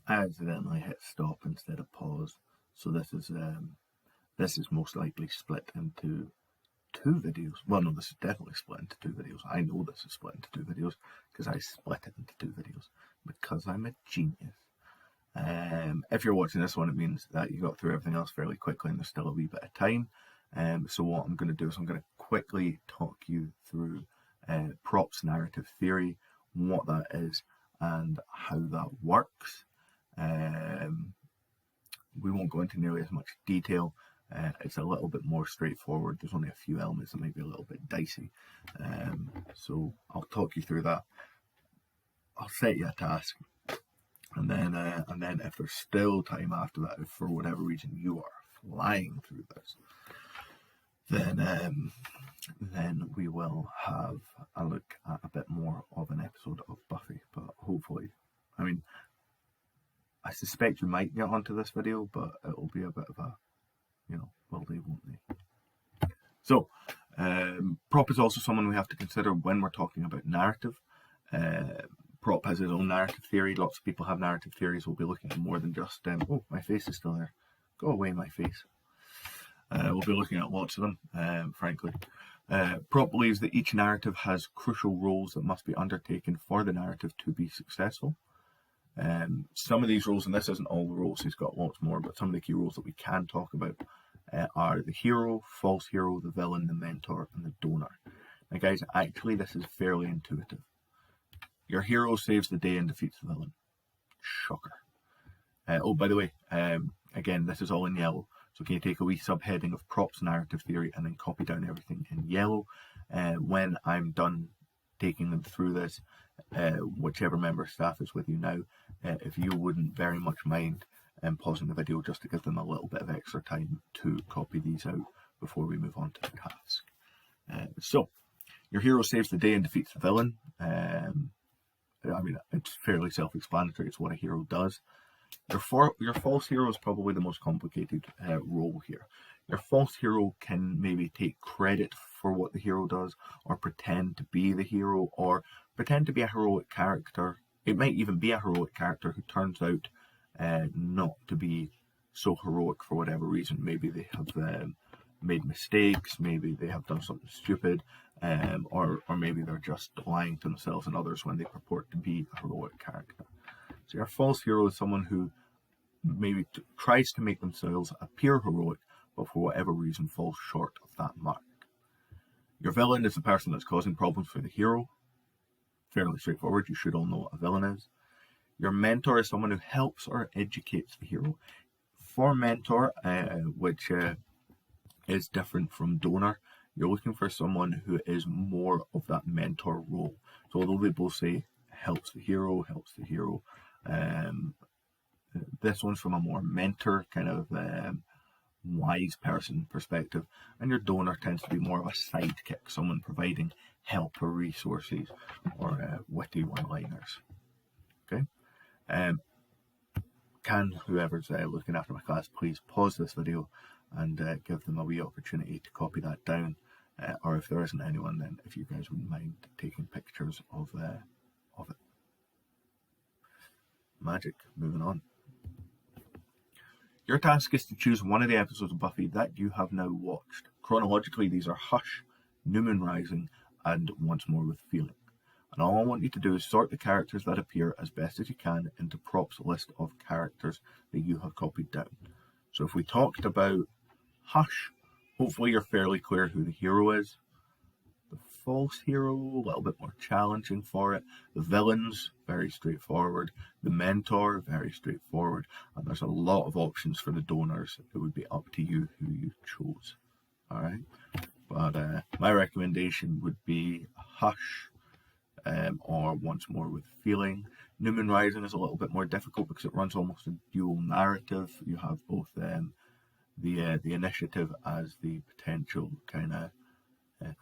I accidentally hit stop instead of pause, so this is most likely split into two videos. Well, no, this is definitely split into two videos. I know this is split into two videos because I split it into two videos because I'm a genius. If you're watching this one, it means that you got through everything else fairly quickly and there's still a wee bit of time. So what I'm going to do is I'm going to quickly talk you through props narrative theory, what that is and how that works. We won't go into nearly as much detail. It's a little bit more straightforward. There's only a few elements that might be a little bit dicey. So I'll talk you through that. I'll set you a task. And then if there's still time after that, if for whatever reason you are flying through this, then we will have a look at a bit more of an episode of Buffy. But hopefully, I mean, I suspect you might get onto this video, but it'll be a bit of a, will they, won't they? So, prop is also someone we have to consider when we're talking about narrative. Prop has his own narrative theory. Lots of people have narrative theories. We'll be looking at more than just, oh, my face is still there. Go away, my face. We'll be looking at lots of them, frankly. Prop believes that each narrative has crucial roles that must be undertaken for the narrative to be successful. Some of these roles, and this isn't all the roles, he's got lots more, but some of the key roles that we can talk about are the hero, false hero, the villain, the mentor, and the donor. Now guys, actually this is fairly intuitive. Your hero saves the day and defeats the villain. Shocker. Oh, by the way, again, this is all in yellow. So can you take a wee subheading of props narrative theory and then copy down everything in yellow? When I'm done taking them through this, whichever member of staff is with you now, if you wouldn't very much mind pausing the video just to give them a little bit of extra time to copy these out before we move on to the task. So, your hero saves the day and defeats the villain. I mean, it's fairly self-explanatory. It's what a hero does. Your false hero is probably the most complicated role here. Your false hero can maybe take credit for what the hero does, or pretend to be the hero, or pretend to be a heroic character. It might even be a heroic character who turns out not to be so heroic for whatever reason. Maybe they have made mistakes, maybe they have done something stupid, or maybe they're just lying to themselves and others when they purport to be a heroic character. So your false hero is someone who maybe tries to make themselves appear heroic, but for whatever reason falls short of that mark. Your villain is the person that's causing problems for the hero. Fairly straightforward, you should all know what a villain is. Your mentor is someone who helps or educates the hero. For mentor, which is different from donor, you're looking for someone who is more of that mentor role. So although they both say helps the hero, this one's from a more mentor kind of wise person perspective, and your donor tends to be more of a sidekick, someone providing help or resources or witty one-liners. Okay. Can whoever's looking after my class please pause this video and give them a wee opportunity to copy that down, or if there isn't anyone, then if you guys wouldn't mind taking pictures of it. Magic. Moving on. Your task is to choose one of the episodes of Buffy that you have now watched. Chronologically, these are Hush, New Moon Rising, and Once More with Feeling. And all I want you to do is sort the characters that appear as best as you can into Prop's list of characters that you have copied down. So if we talked about Hush, hopefully you're fairly clear who the hero is. The false hero, a little bit more challenging for it. The villains, very straightforward. The mentor, very straightforward. And there's a lot of options for the donors. It would be up to you who you chose. Alright? But my recommendation would be Hush, or Once More with Feeling. New Moon Rising is a little bit more difficult because it runs almost a dual narrative. You have both the initiative as the potential kind of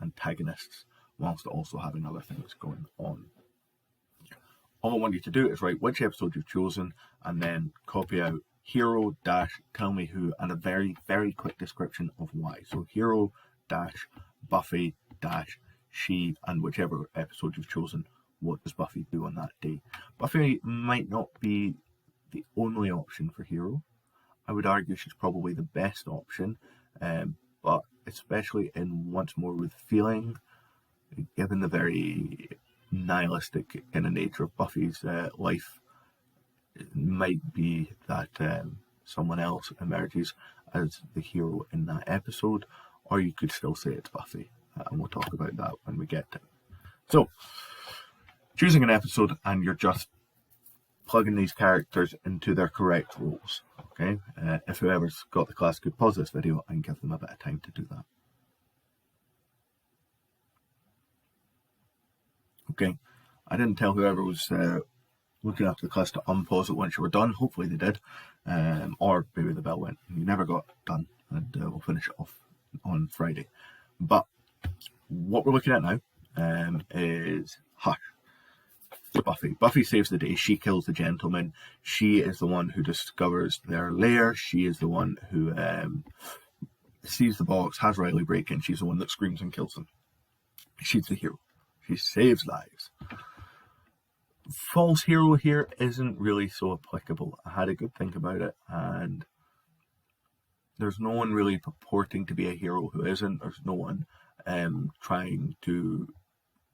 antagonists, whilst also having other things going on. All I want you to do is write which episode you've chosen and then copy out hero dash tell me who and a very, very quick description of why. So hero dash Buffy dash she, and whichever episode you've chosen, what does Buffy do on that day? Buffy might not be the only option for hero. I would argue she's probably the best option, but especially in Once More with Feeling, given the very nihilistic kind of nature of Buffy's life, it might be that someone else emerges as the hero in that episode, or you could still say it's Buffy, and we'll talk about that when we get to it. So, choosing an episode and you're just plugging these characters into their correct roles. Okay, if whoever's got the class could pause this video and give them a bit of time to do that. Okay, I didn't tell whoever was looking after the class to unpause it once you were done. Hopefully they did, or maybe the bell went and you never got done, and we'll finish it off on Friday. But what we're looking at now is Hush. Buffy. Buffy saves the day. She kills the gentleman. She is the one who discovers their lair. She is the one who sees the box, has Riley break in. She's the one that screams and kills them. She's the hero. She saves lives. False hero here isn't really so applicable. I had a good think about it, and there's no one really purporting to be a hero who isn't. There's no one trying to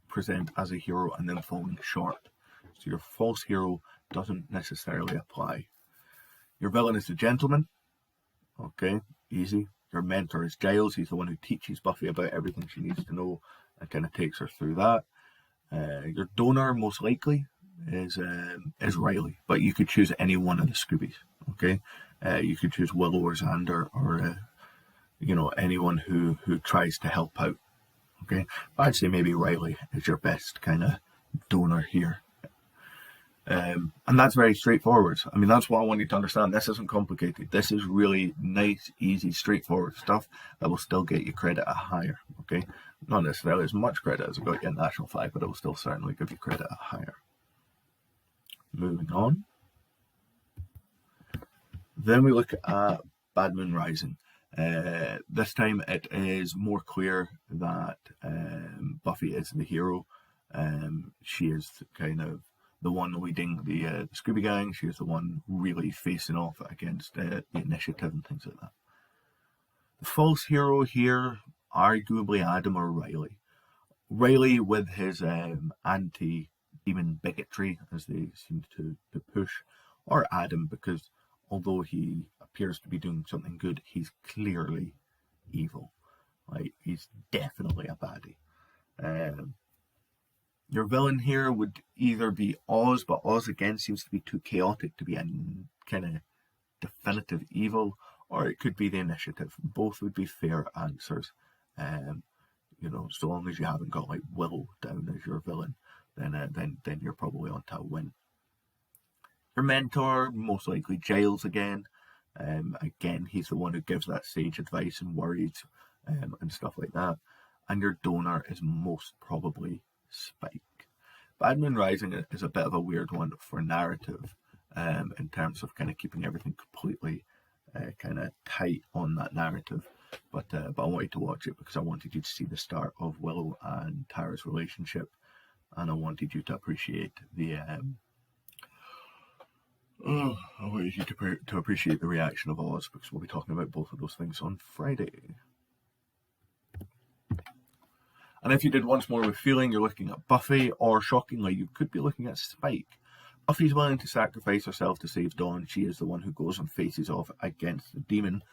present as a hero and then falling short. So your false hero doesn't necessarily apply. Your villain is the gentleman. Okay, easy. Your mentor is Giles. He's the one who teaches Buffy about everything she needs to know and kind of takes her through that. Your donor, most likely, is Riley, but you could choose any one of the Scoobies. Okay, you could choose Willow or Xander, or anyone who tries to help out. Okay, I'd say maybe Riley is your best kind of donor here. And that's very straightforward. I mean, that's what I want you to understand. This isn't complicated. This is really nice, easy, straightforward stuff that will still get you credit at higher. Okay, not necessarily as much credit as it got you in National 5, but it will still certainly give you credit at higher. Moving on. Then we look at Bad Moon Rising. This time it is more clear that Buffy is the hero. She is kind of the one leading the Scooby Gang. She is the one really facing off against the Initiative and things like that. The false hero here, arguably Adam or Riley. Riley with his anti-demon bigotry, as they seem to push, or Adam because although he appears to be doing something good, he's clearly evil. Like, he's definitely a baddie. Your villain here would either be Oz, but Oz again seems to be too chaotic to be a kind of definitive evil, or it could be the Initiative. Both would be fair answers. So long as you haven't got like Willow down as your villain, then you're probably on to a win. Your mentor, most likely Giles again. Again, he's the one who gives that sage advice and worries and stuff like that. And your donor is most probably Spike. Bad Moon Rising is a bit of a weird one for narrative in terms of kind of keeping everything completely kind of tight on that narrative. But I wanted you to watch it because I wanted you to see the start of Willow and Tara's relationship, and I wanted you to appreciate I wanted you to appreciate the reaction of Oz, because we'll be talking about both of those things on Friday. And if you did Once More with Feeling, you're looking at Buffy, or shockingly, you could be looking at Spike. Buffy's willing to sacrifice herself to save Dawn. She is the one who goes and faces off against the demon.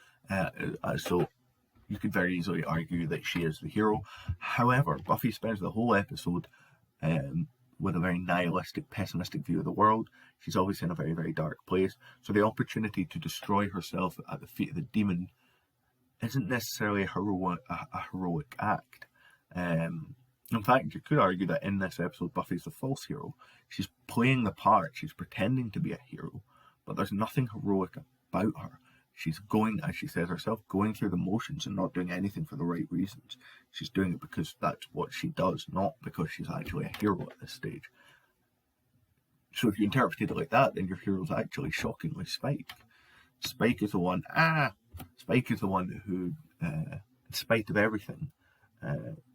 So you could very easily argue that she is the hero. However, Buffy spends the whole episode with a very nihilistic, pessimistic view of the world. She's always in a very, very dark place. So the opportunity to destroy herself at the feet of the demon isn't necessarily a heroic act. In fact, you could argue that in this episode, Buffy's the false hero. She's playing the part. She's pretending to be a hero, but there's nothing heroic about her. She's going, as she says herself, going through the motions and not doing anything for the right reasons. She's doing it because that's what she does, not because she's actually a hero at this stage. So if you interpret it like that, then your hero's actually shockingly Spike. Spike is the one who, in spite of everything,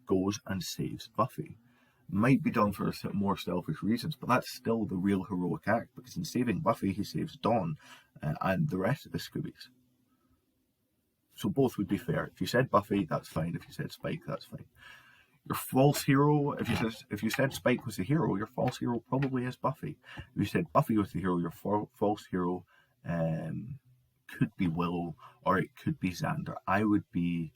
goes and saves Buffy. might be done for more selfish reasons, but that's still the real heroic act, because in saving Buffy, he saves Dawn and the rest of the Scoobies. So both would be fair. If you said Buffy, that's fine. If you said Spike, that's fine. Your false hero, if you said Spike was the hero, your false hero probably is Buffy. If you said Buffy was the hero, your false hero could be Willow, or it could be Xander. I would be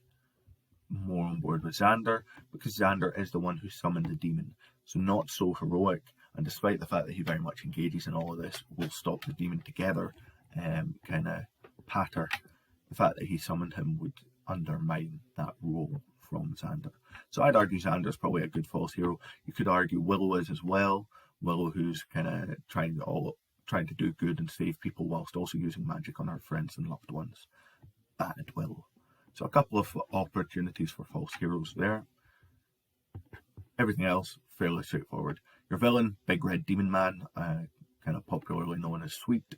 more on board with Xander, because Xander is the one who summoned the demon. So not so heroic, and despite the fact that he very much engages in all of this, will stop the demon together, kind of patter, the fact that he summoned him would undermine that role from Xander. So I'd argue Xander's probably a good false hero. You could argue Willow is as well. Willow, who's kind of trying to do good and save people whilst also using magic on her friends and loved ones. Bad Willow. So a couple of opportunities for false heroes there. Everything else, fairly straightforward. Your villain, Big Red Demon Man, kind of popularly known as Sweet.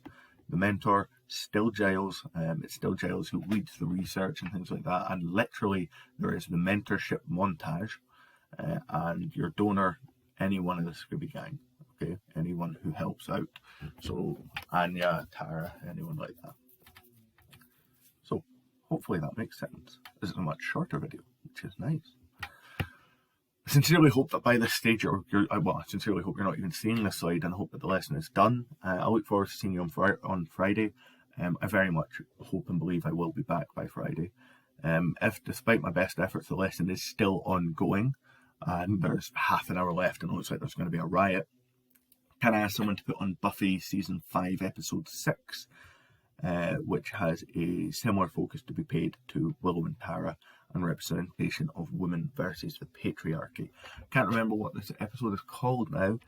The mentor, still Giles. It's still Giles who leads the research and things like that. And literally, there is the mentorship montage. And your donor, anyone in the Scooby Gang. Okay, anyone who helps out. So Anya, Tara, anyone like that. So hopefully that makes sense. This is a much shorter video, which is nice. I sincerely hope that by this stage I sincerely hope you're not even seeing this slide, and I hope that the lesson is done. I look forward to seeing you on Friday. I very much hope and believe I will be back by Friday. If, despite my best efforts, the lesson is still ongoing and there's half an hour left and it looks like there's going to be a riot, can I ask someone to put on Buffy Season 5, Episode 6, which has a similar focus to be paid to Willow and Tara, and representation of women versus the patriarchy. Can't remember what this episode is called now,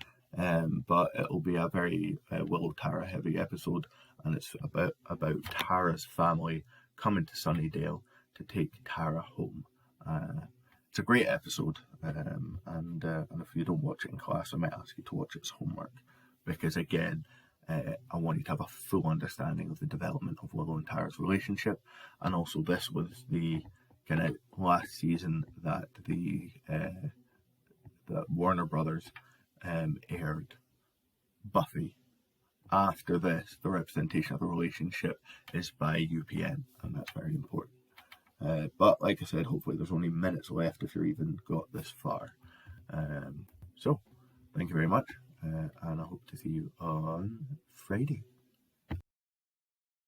but it'll be a very Willow Tara heavy episode, and it's about Tara's family coming to Sunnydale to take Tara home. It's a great episode, and if you don't watch it in class, I might ask you to watch it as homework, because again, I want you to have a full understanding of the development of Willow and Tara's relationship, and also this was the kind of last season that that Warner Brothers aired Buffy. After this, the representation of the relationship is by UPN, and that's very important. But like I said, hopefully there's only minutes left if you're even got this far. So, thank you very much, and I hope to see you on Friday.